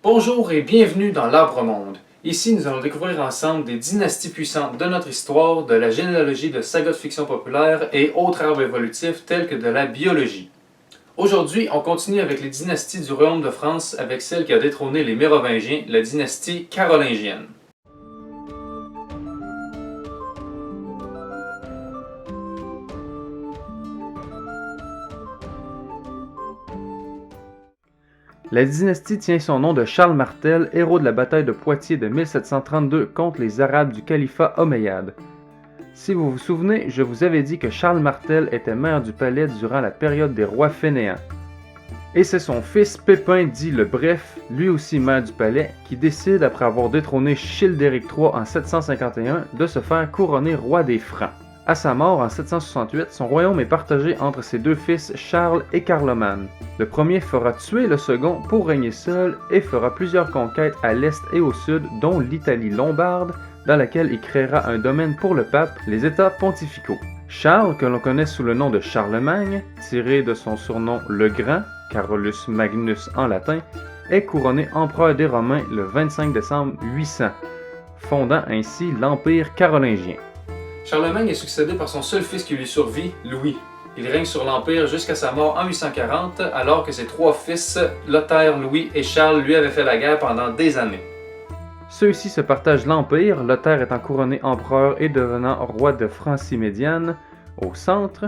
Bonjour et bienvenue dans l'Arbre Monde. Ici, nous allons découvrir ensemble des dynasties puissantes de notre histoire, de la généalogie de sagas de fiction populaire et autres arbres évolutifs tels que de la biologie. Aujourd'hui, on continue avec les dynasties du Royaume de France avec celle qui a détrôné les Mérovingiens, la dynastie carolingienne. La dynastie tient son nom de Charles Martel, héros de la bataille de Poitiers de 1732 contre les Arabes du califat omeyyade. Si vous vous souvenez, je vous avais dit que Charles Martel était maire du palais durant la période des rois fainéants. Et c'est son fils Pépin dit le Bref, lui aussi maire du palais, qui décide après avoir détrôné Childéric III en 751 de se faire couronner roi des Francs. À sa mort en 768, son royaume est partagé entre ses deux fils Charles et Carloman. Le premier fera tuer le second pour régner seul et fera plusieurs conquêtes à l'est et au sud, dont l'Italie lombarde, dans laquelle il créera un domaine pour le pape, les États pontificaux. Charles, que l'on connaît sous le nom de Charlemagne, tiré de son surnom le Grand, Carolus Magnus en latin, est couronné empereur des Romains le 25 décembre 800, fondant ainsi l'Empire carolingien. Charlemagne est succédé par son seul fils qui lui survit, Louis. Il règne sur l'Empire jusqu'à sa mort en 840, alors que ses trois fils, Lothaire, Louis et Charles, lui avaient fait la guerre pendant des années. Ceux-ci se partagent l'Empire, Lothaire étant couronné empereur et devenant roi de Francie médiane, au centre.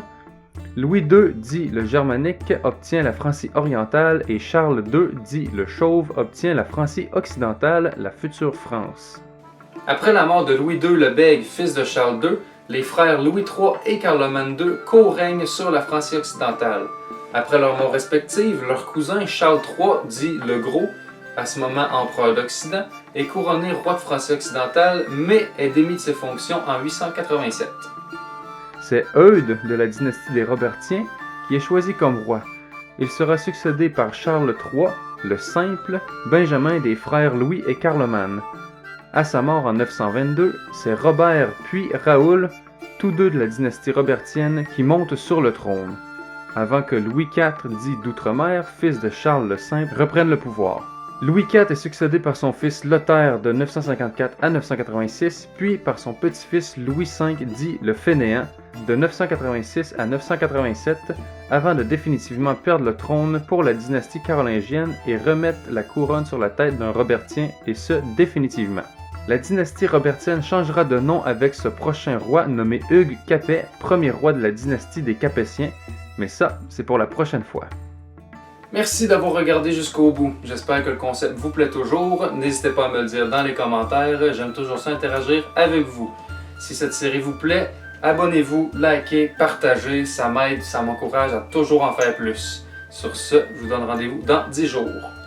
Louis II, dit le Germanique, obtient la Francie orientale et Charles II, dit le Chauve, obtient la Francie occidentale, la future France. Après la mort de Louis II le Bègue, fils de Charles II, les frères Louis III et Carloman II co-règnent sur la Francie occidentale. Après leur mort respective, leur cousin Charles III, dit le Gros, à ce moment empereur d'Occident, est couronné roi de Francie occidentale, mais est démis de ses fonctions en 887. C'est Eudes de la dynastie des Robertiens qui est choisi comme roi. Il sera succédé par Charles III, le Simple, Benjamin des frères Louis et Carloman. À sa mort en 922, c'est Robert puis Raoul, tous deux de la dynastie robertienne, qui montent sur le trône, avant que Louis IV, dit d'Outremer, fils de Charles le Simple, reprenne le pouvoir. Louis IV est succédé par son fils Lothaire de 954 à 986, puis par son petit-fils Louis V, dit le Fainéant, de 986 à 987, avant de définitivement perdre le trône pour la dynastie carolingienne et remettre la couronne sur la tête d'un Robertien, et ce définitivement. La dynastie robertienne changera de nom avec ce prochain roi nommé Hugues Capet, premier roi de la dynastie des Capétiens, mais ça, c'est pour la prochaine fois. Merci d'avoir regardé jusqu'au bout. J'espère que le concept vous plaît toujours. N'hésitez pas à me le dire dans les commentaires. J'aime toujours ça interagir avec vous. Si cette série vous plaît, abonnez-vous, likez, partagez. Ça m'aide, ça m'encourage à toujours en faire plus. Sur ce, je vous donne rendez-vous dans 10 jours.